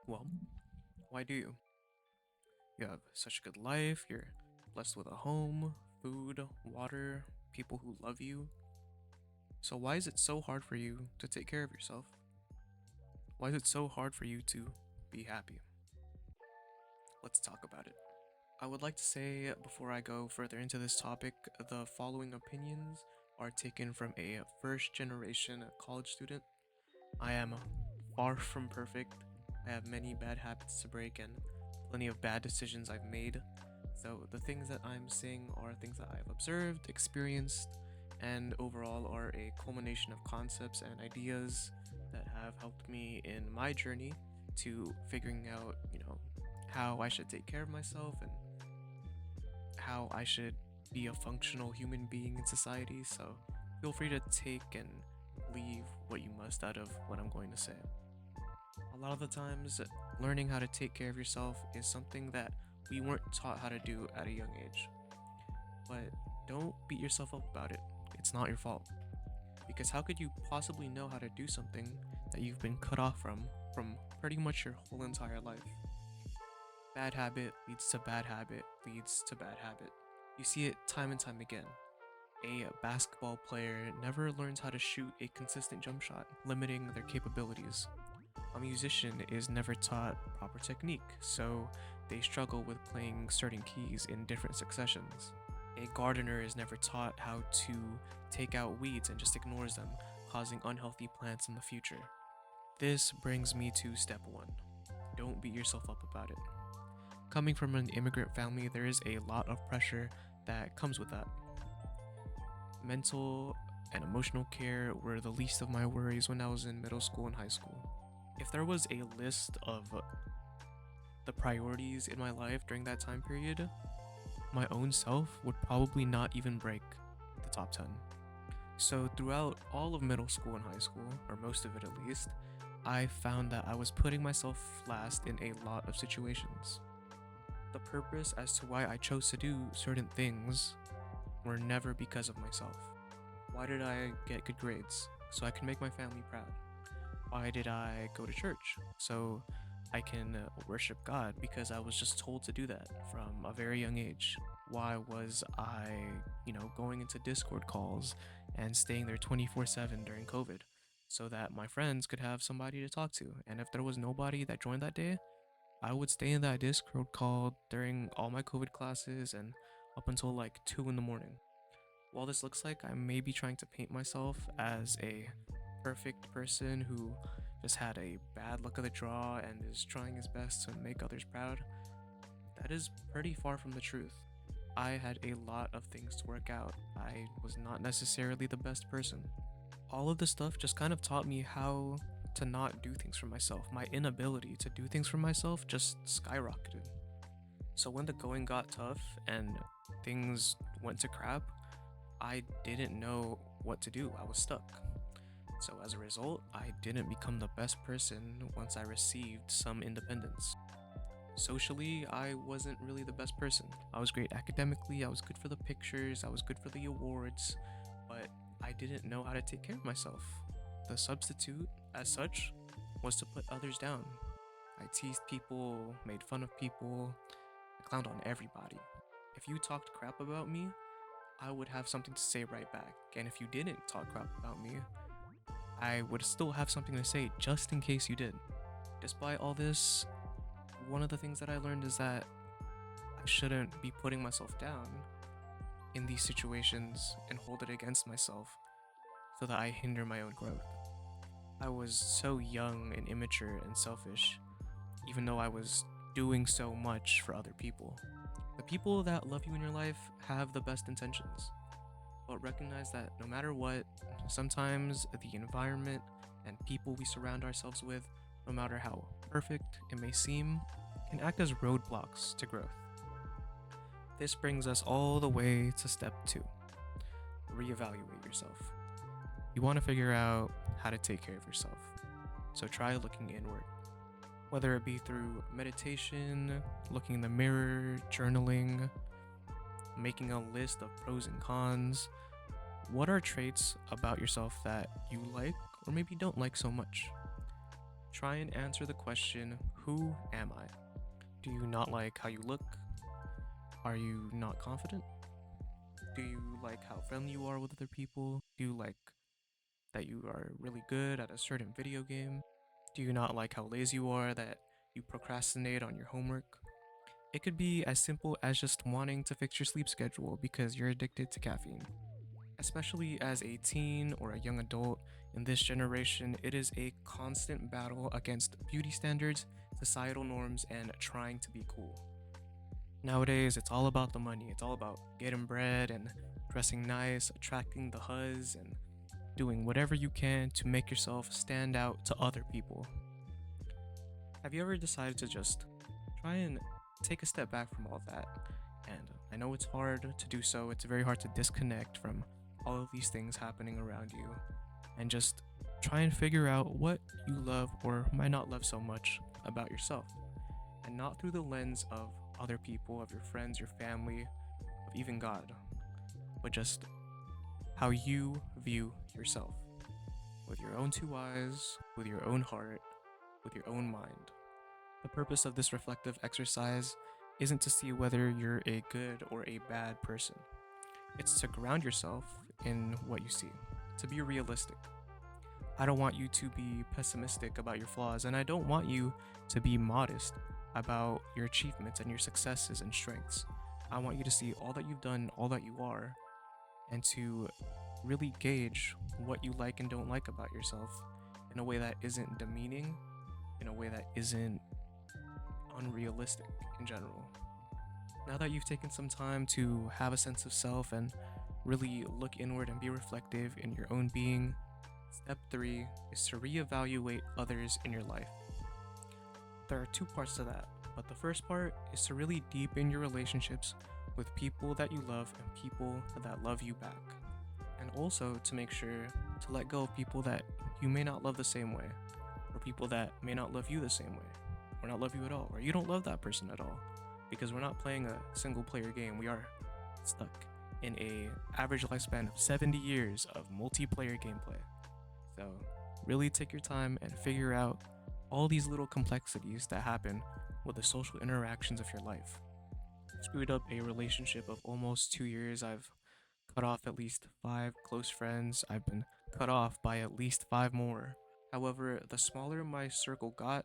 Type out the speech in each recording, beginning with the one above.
Well, why do you? You have such a good life, you're blessed with a home, food, water, people who love you. So, why is it so hard for you to take care of yourself? Why is it so hard for you to be happy? Let's talk about it. I would like to say before I go further into this topic, the following opinions are taken from a first generation college student. I am far from perfect. I have many bad habits to break and plenty of bad decisions I've made. So, the things that I'm saying are things that I've observed, experienced, and overall are a culmination of concepts and ideas that have helped me in my journey to figuring out, how I should take care of myself and how I should be a functional human being in society. So, feel free to take and leave what you must out of what I'm going to say. A lot of the times, learning how to take care of yourself is something that we weren't taught how to do at a young age. But don't beat yourself up about it. It's not your fault. Because how could you possibly know how to do something that you've been cut off from pretty much your whole entire life? Bad habit leads to bad habit leads to bad habit. You see it time and time again. A basketball player never learns how to shoot a consistent jump shot, limiting their capabilities. A musician is never taught proper technique, so they struggle with playing certain keys in different successions. A gardener is never taught how to take out weeds and just ignores them, causing unhealthy plants in the future. This brings me to step one. Don't beat yourself up about it. Coming from an immigrant family, there is a lot of pressure that comes with that. Mental and emotional care were the least of my worries when I was in middle school and high school. If there was a list of the priorities in my life during that time period, my own self would probably not even break the top 10. So, throughout all of middle school and high school, or most of it at least, I found that I was putting myself last in a lot of situations. The purpose as to why I chose to do certain things were never because of myself. Why did I get good grades? So I can make my family proud. Why did I go to church? So I can worship God because I was just told to do that from a very young age. Why was I, going into Discord calls and staying there 24/7 during COVID so that my friends could have somebody to talk to? And if there was nobody that joined that day, I would stay in that Discord call during all my COVID classes and up until like 2 in the morning. While this looks like I may be trying to paint myself as a perfect person who just had a bad luck of the draw and is trying his best to make others proud, that is pretty far from the truth. I had a lot of things to work out. I was not necessarily the best person. All of this stuff just kind of taught me how to not do things for myself. My inability to do things for myself just skyrocketed. So when the going got tough and things went to crap, I didn't know what to do. I was stuck. So as a result, I didn't become the best person once I received some independence. Socially, I wasn't really the best person. I was great academically, I was good for the pictures, I was good for the awards, but I didn't know how to take care of myself. The substitute, as such, was to put others down. I teased people, made fun of people, I clowned on everybody. If you talked crap about me, I would have something to say right back. And if you didn't talk crap about me, I would still have something to say just in case you did. Despite all this, one of the things that I learned is that I shouldn't be putting myself down in these situations and hold it against myself so that I hinder my own growth. I was so young and immature and selfish, even though I was doing so much for other people. The people that love you in your life have the best intentions, but recognize that no matter what, sometimes the environment and people we surround ourselves with, no matter how perfect it may seem, can act as roadblocks to growth. This brings us all the way to step 2. Reevaluate yourself. You want to figure out how to take care of yourself, so try looking inward. Whether it be through meditation, looking in the mirror, journaling, making a list of pros and cons. What are traits about yourself that you like or maybe don't like so much? Try and answer the question, who am I? Do you not like how you look? Are you not confident? Do you like how friendly you are with other people? Do you like that you are really good at a certain video game? Do you not like how lazy you are, that you procrastinate on your homework? It could be as simple as just wanting to fix your sleep schedule because you're addicted to caffeine. Especially as a teen or a young adult in this generation, it is a constant battle against beauty standards, societal norms, and trying to be cool. Nowadays, it's all about the money. It's all about getting bread and dressing nice, attracting the huzz, and doing whatever you can to make yourself stand out to other people. Have you ever decided to just try and take a step back from all that? And I know it's hard to do so, it's very hard to disconnect from all of these things happening around you and just try and figure out what you love or might not love so much about yourself. And not through the lens of other people, of your friends, your family, of even God, but just how you view yourself with your own two eyes, with your own heart, with your own mind. The purpose of this reflective exercise isn't to see whether you're a good or a bad person. It's to ground yourself in what you see, to be realistic. I don't want you to be pessimistic about your flaws, and I don't want you to be modest about your achievements and your successes and strengths. I want you to see all that you've done, all that you are, and to really gauge what you like and don't like about yourself in a way that isn't demeaning, in a way that isn't unrealistic in general. Now that you've taken some time to have a sense of self and really look inward and be reflective in your own being, step 3 is to reevaluate others in your life. There are 2 parts to that, but the first part is to really deepen your relationships with people that you love and people that love you back. And also to make sure to let go of people that you may not love the same way, or people that may not love you the same way, or not love you at all, or you don't love that person at all. Because we're not playing a single player game, we are stuck in a average lifespan of 70 years of multiplayer gameplay. So really take your time and figure out all these little complexities that happen with the social interactions of your life. I've screwed up a relationship of almost 2 years. I've cut off at least 5 close friends. I've been cut off by at least 5 more. However, the smaller my circle got,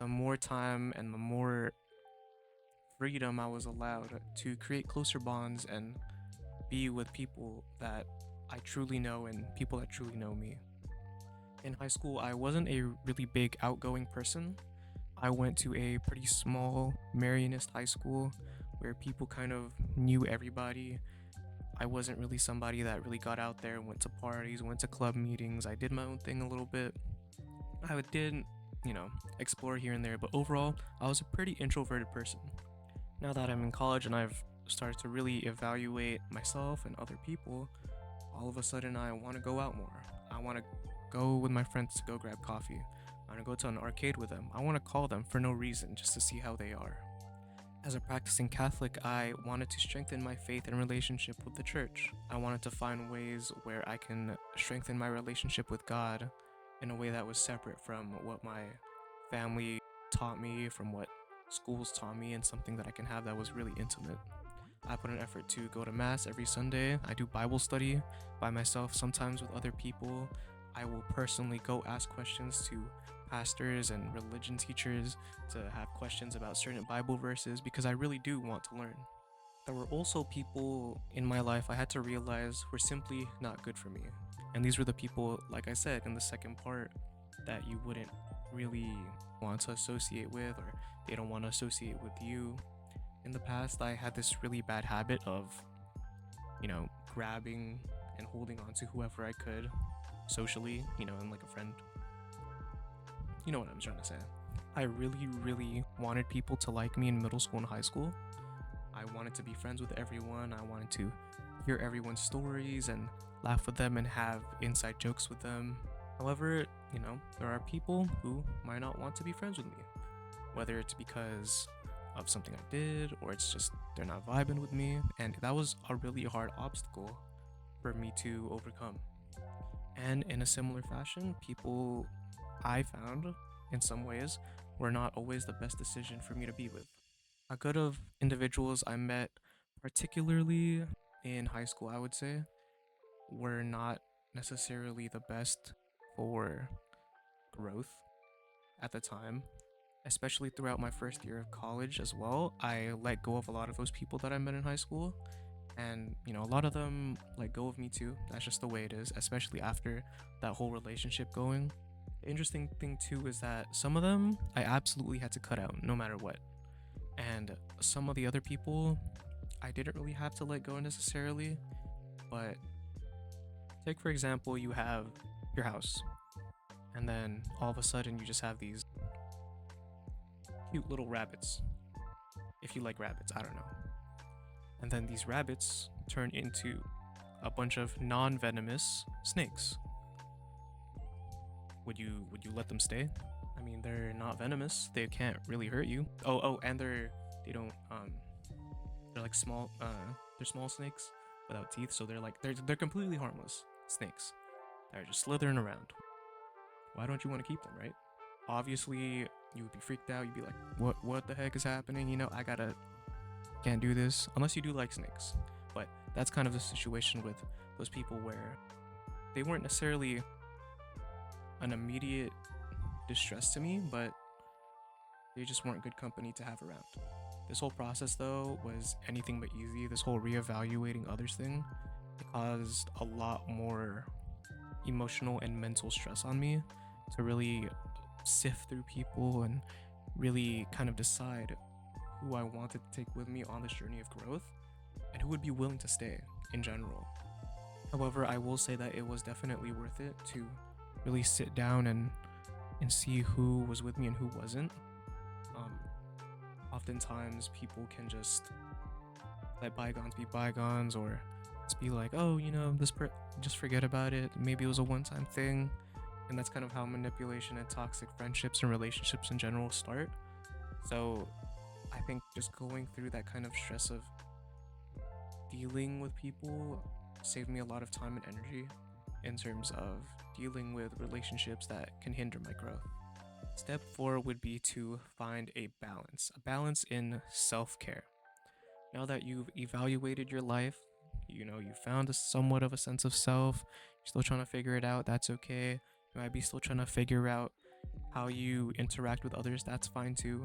the more time and the more freedom I was allowed to create closer bonds and be with people that I truly know and people that truly know me. In high school, I wasn't a really big outgoing person. I went to a pretty small Marianist high school where people kind of knew everybody. I wasn't really somebody that really got out there, went to parties, went to club meetings. I did my own thing a little bit. I did, explore here and there, but overall, I was a pretty introverted person. Now that I'm in college and I've started to really evaluate myself and other people, all of a sudden I want to go out more. I want to go with my friends to go grab coffee. I want to go to an arcade with them. I want to call them for no reason, just to see how they are. As a practicing Catholic, I wanted to strengthen my faith and relationship with the church. I wanted to find ways where I can strengthen my relationship with God in a way that was separate from what my family taught me, from what schools taught me, and something that I can have that was really intimate. I put an effort to go to Mass every Sunday. I do Bible study by myself, sometimes with other people. I will personally go ask questions to pastors and religion teachers to have questions about certain Bible verses because I really do want to learn. There were also people in my life I had to realize were simply not good for me. And these were the people, like I said in the second part, that you wouldn't really want to associate with, or they don't want to associate with you. In the past, I had this really bad habit of, grabbing and holding on to whoever I could socially, and like a friend. You know what I'm trying to say. I really, really wanted people to like me in middle school and high school. I wanted to be friends with everyone. I wanted to hear everyone's stories and laugh with them and have inside jokes with them. However, there are people who might not want to be friends with me, whether it's because of something I did or it's just they're not vibing with me, and that was a really hard obstacle for me to overcome. And in a similar fashion, people I found in some ways were not always the best decision for me to be with. A good of individuals I met, particularly in high school, I would say, were not necessarily the best for growth at the time, especially throughout my first year of college as well. I let go of a lot of those people that I met in high school, and a lot of them let go of me too. That's just the way it is, especially after that whole relationship going. The interesting thing too is that some of them I absolutely had to cut out no matter what, and some of the other people I didn't really have to let go necessarily. But take for example, you have your house, and then all of a sudden you just have these cute little rabbits. If you like rabbits, I don't know. And then these rabbits turn into a bunch of non-venomous snakes. Would you let them stay? I mean, they're not venomous. They can't really hurt you. Oh, and they don't they're like small they're small snakes without teeth, so they're completely harmless snakes. They're just slithering around. Why don't you want to keep them, right? Obviously, you would be freaked out. You'd be like, what the heck is happening? Can't do this unless you do like snakes. But that's kind of the situation with those people where they weren't necessarily an immediate distress to me, but they just weren't good company to have around. This whole process though was anything but easy. This whole reevaluating others thing, it caused a lot more emotional and mental stress on me to really sift through people and really kind of decide who I wanted to take with me on this journey of growth and who would be willing to stay in general. However, I will say that it was definitely worth it to really sit down and see who was with me and who wasn't. Oftentimes people can just let bygones be bygones, or just be like, oh, just forget about it. Maybe it was a one-time thing. And that's kind of how manipulation and toxic friendships and relationships in general start. So I think just going through that kind of stress of dealing with people saved me a lot of time and energy in terms of dealing with relationships that can hinder my growth. Step 4 would be to find a balance in self-care. Now that you've evaluated your life, you found somewhat of a sense of self, you're still trying to figure it out, that's okay. You might be still trying to figure out how you interact with others, that's fine too.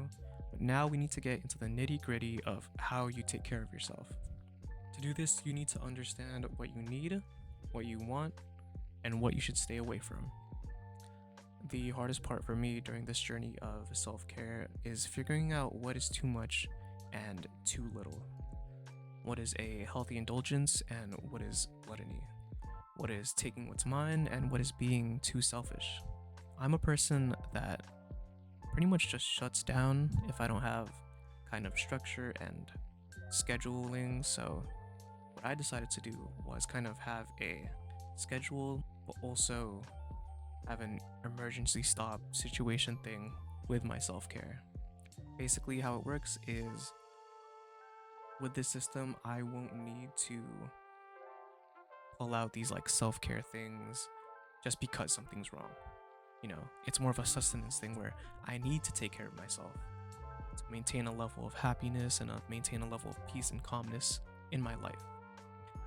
But now we need to get into the nitty-gritty of how you take care of yourself. To do this, you need to understand what you need, what you want, and what you should stay away from. The hardest part for me during this journey of self-care is figuring out what is too much and too little. What is a healthy indulgence and what is gluttony? What is taking what's mine and what is being too selfish? I'm a person that pretty much just shuts down if I don't have kind of structure and scheduling. So what I decided to do was kind of have a schedule, but also have an emergency stop situation thing with my self-care. Basically how it works is, with this system I won't need to pull out these like self-care things just because something's wrong. It's more of a sustenance thing where I need to take care of myself to maintain a level of happiness and maintain a level of peace and calmness in my life.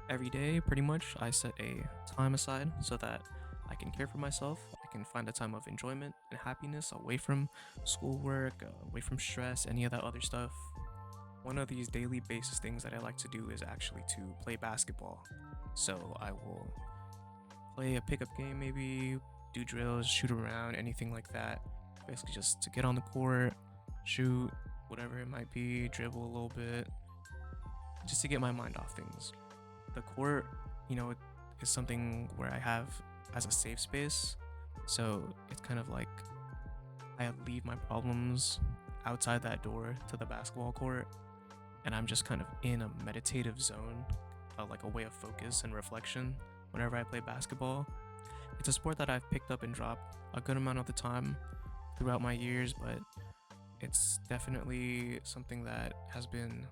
Every day, pretty much, I set a time aside so that I can care for myself. I can find a time of enjoyment and happiness away from schoolwork, away from stress, any of that other stuff. One of these daily basis things that I like to do is actually to play basketball. So I will play a pickup game, maybe do drills, shoot around, anything like that. Basically just to get on the court, shoot, whatever it might be, dribble a little bit, just to get my mind off things. The court, is something where I have as a safe space. So it's kind of like I leave my problems outside that door to the basketball court, and I'm just kind of in a meditative zone, like a way of focus and reflection whenever I play basketball. It's a sport that I've picked up and dropped a good amount of the time throughout my years, but it's definitely something that has been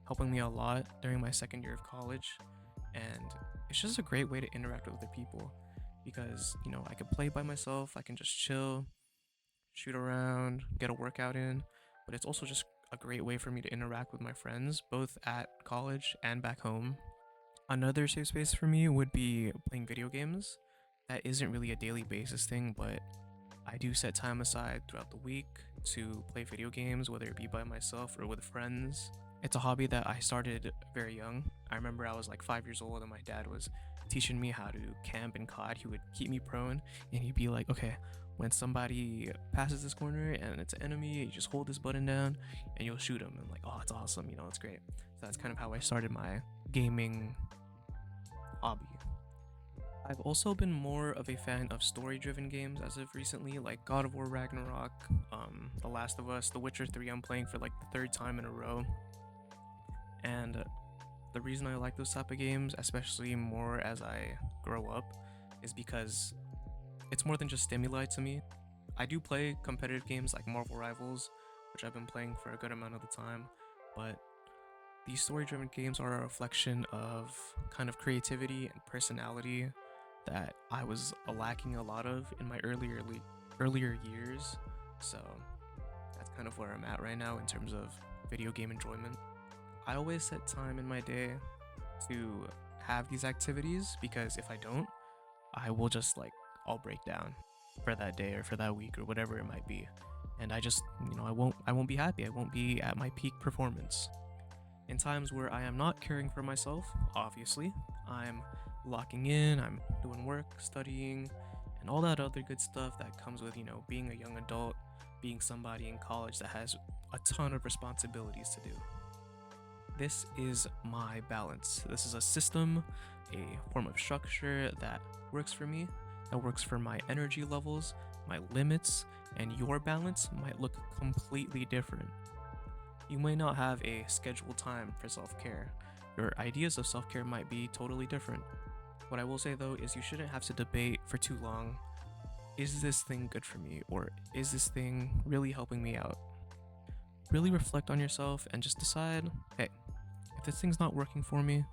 helping me a lot during my second year of college. And it's just a great way to interact with other people because, I can play by myself, I can just chill, shoot around, get a workout in, but it's also just a great way for me to interact with my friends, both at college and back home. Another safe space for me would be playing video games. That isn't really a daily basis thing, but I do set time aside throughout the week to play video games, whether it be by myself or with friends. It's a hobby that I started very young. I remember I was like 5 years old and my dad was teaching me how to camp in COD. He would keep me prone and he'd be like, okay, when somebody passes this corner and it's an enemy, you just hold this button down and you'll shoot them. And like, oh, it's awesome, it's great. So that's kind of how I started my gaming hobby. I've also been more of a fan of story-driven games as of recently, like God of War Ragnarok, The Last of Us, The Witcher 3 I'm playing for like the third time in a row. And the reason I like those type of games, especially more as I grow up, is because it's more than just stimuli to me. I do play competitive games like Marvel Rivals, which I've been playing for a good amount of the time, but these story-driven games are a reflection of kind of creativity and personality that I was lacking a lot of in my earlier years. So that's kind of where I'm at right now in terms of video game enjoyment. I always set time in my day to have these activities because if I don't, I will just like I'll break down for that day or for that week or whatever it might be. And I just, I won't be happy. I won't be at my peak performance. In times where I am not caring for myself, obviously, I'm locking in, I'm doing work, studying, and all that other good stuff that comes with, being a young adult, being somebody in college that has a ton of responsibilities to do. This is my balance. This is a system, a form of structure that works for me, that works for my energy levels, my limits, and your balance might look completely different. You may not have a scheduled time for self care. Your ideas of self care might be totally different. What I will say though is you shouldn't have to debate for too long, is this thing good for me? Or is this thing really helping me out? Really reflect on yourself and just decide, hey, if this thing's not working for me,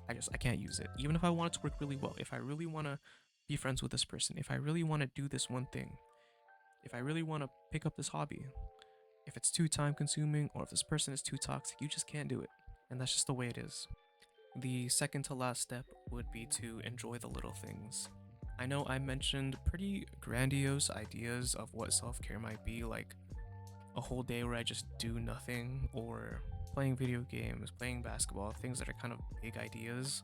I can't use it. Even if I want it to work really well, if I really want to be friends with this person, if I really want to do this one thing, if I really want to pick up this hobby, if it's too time consuming or if this person is too toxic, you just can't do it. And that's just the way it is. The second to last step would be to enjoy the little things. I know I mentioned pretty grandiose ideas of what self care might be, like a whole day where I just do nothing, or playing video games, playing basketball, things that are kind of big ideas.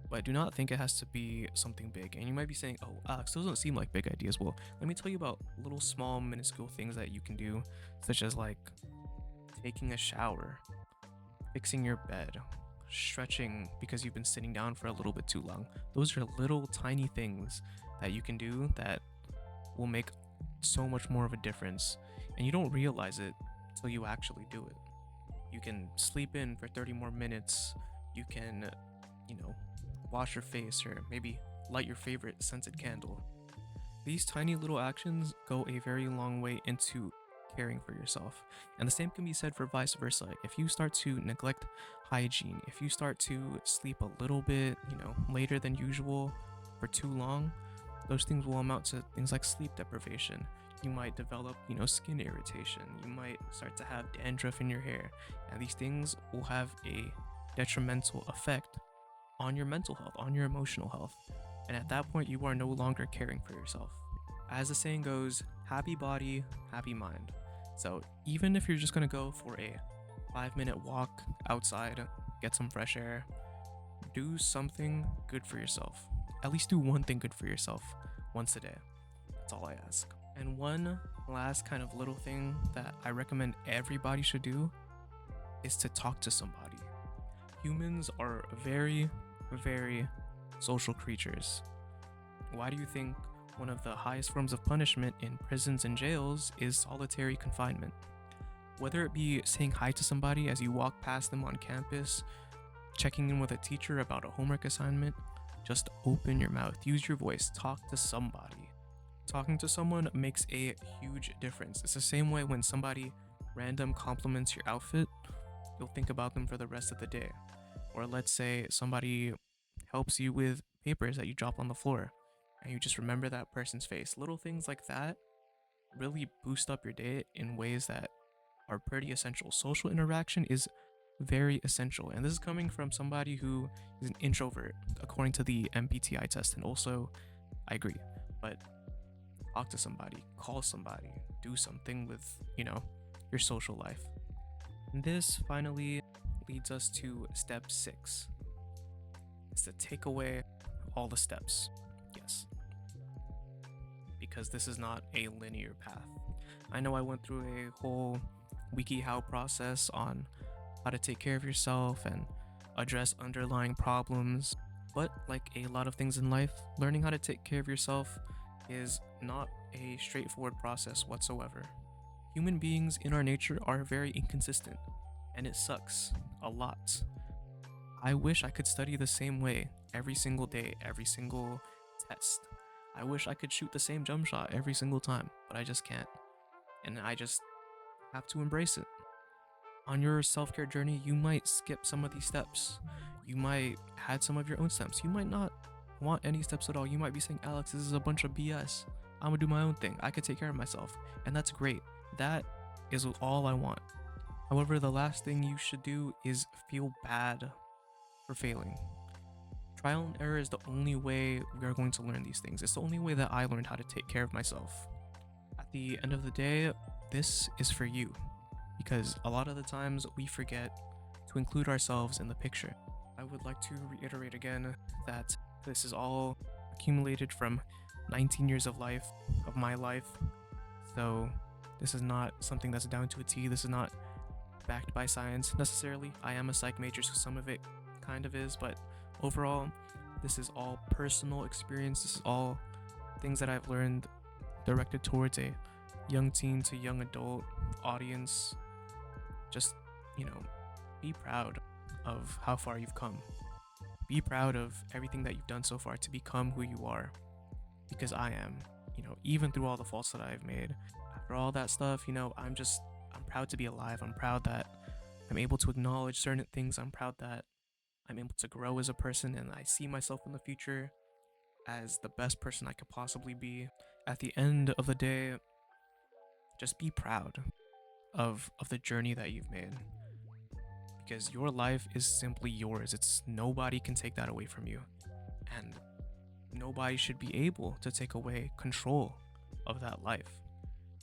But do not think it has to be something big. And you might be saying, oh, Alex, those don't seem like big ideas. Well, let me tell you about little small minuscule things that you can do, such as like taking a shower, fixing your bed, stretching because you've been sitting down for a little bit too long. Those are little tiny things that you can do that will make so much more of a difference. And you don't realize it till you actually do it. You can sleep in for 30 more minutes. You can, wash your face or maybe light your favorite scented candle. These tiny little actions go a very long way into caring for yourself. And the same can be said for vice versa. If you start to neglect hygiene, if you start to sleep a little bit, later than usual for too long, those things will amount to things like sleep deprivation. You might develop, skin irritation. You might start to have dandruff in your hair. And these things will have a detrimental effect on your mental health, on your emotional health. And at that point, you are no longer caring for yourself. As the saying goes, happy body, happy mind. So even if you're just gonna go for a 5-minute walk outside, get some fresh air, do something good for yourself. At least do one thing good for yourself once a day. That's all I ask. And one last kind of little thing that I recommend everybody should do is to talk to somebody. Humans are very, very social creatures. Why do you think one of the highest forms of punishment in prisons and jails is solitary confinement? Whether it be saying hi to somebody as you walk past them on campus, checking in with a teacher about a homework assignment, just open your mouth, use your voice, talk to somebody. Talking to someone makes a huge difference. It's the same way when somebody random compliments your outfit, you'll think about them for the rest of the day. Or let's say somebody helps you with papers that you drop on the floor and you just remember that person's face. Little things like that really boost up your day in ways that are pretty essential. Social interaction is very essential, and this is coming from somebody who is an introvert according to the MBTI test. And also, I agree, but talk to somebody, call somebody, do something with, your social life. And this finally leads us to step 6. It's to take away all the steps. Yes, because this is not a linear path. I know I went through a whole WikiHow process on how to take care of yourself and address underlying problems, but like a lot of things in life, learning how to take care of yourself is not a straightforward process whatsoever. Human beings in our nature are very inconsistent, and it sucks a lot. I wish I could study the same way every single day, every single test. I wish I could shoot the same jump shot every single time, but I just can't. And I just have to embrace it. On your self care journey, you might skip some of these steps. You might add some of your own steps. You might not want any steps at all. You might be saying, Alex, this is a bunch of BS. I'm gonna do my own thing. I could take care of myself. And that's great. That is all I want. However, the last thing you should do is feel bad for failing. Trial and error is the only way we are going to learn these things. It's the only way that I learned how to take care of myself. At the end of the day, this is for you, because a lot of the times we forget to include ourselves in the picture. I would like to reiterate again that this is all accumulated from 19 years of my life. So this is not something that's down to a T. This is not backed by science necessarily. I am a psych major, so some of it kind of is, but overall, this is all personal experience. This is all things that I've learned directed towards a young teen to young adult audience. Just, be proud of how far you've come. Be proud of everything that you've done so far to become who you are. Because I am, even through all the faults that I've made. After all that stuff, I'm proud to be alive. I'm proud that I'm able to acknowledge certain things. I'm proud that I'm able to grow as a person, and I see myself in the future as the best person I could possibly be. At the end of the day, just be proud of the journey that you've made, because your life is simply yours. It's nobody can take that away from you, and nobody should be able to take away control of that life.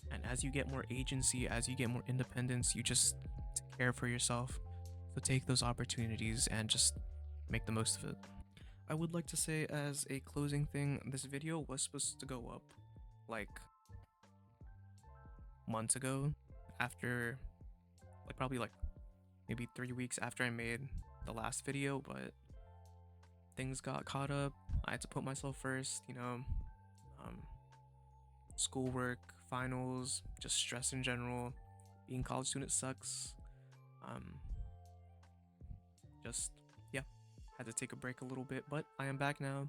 And as you get more agency, as you get more independence, you just care for yourself. So take those opportunities and just make the most of it. I would like to say, as a closing thing, this video was supposed to go up like months ago, after probably maybe 3 weeks after I made the last video, but things got caught up. I had to put myself first, schoolwork, finals, just stress in general. Being a college student sucks. Just, yeah, had to take a break a little bit, but I am back now,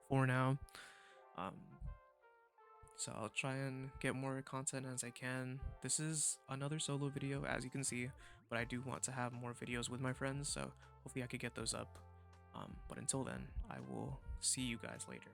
for now. So I'll try and get more content as I can. This is another solo video, as you can see, but I do want to have more videos with my friends, so hopefully I could get those up. But until then, I will see you guys later.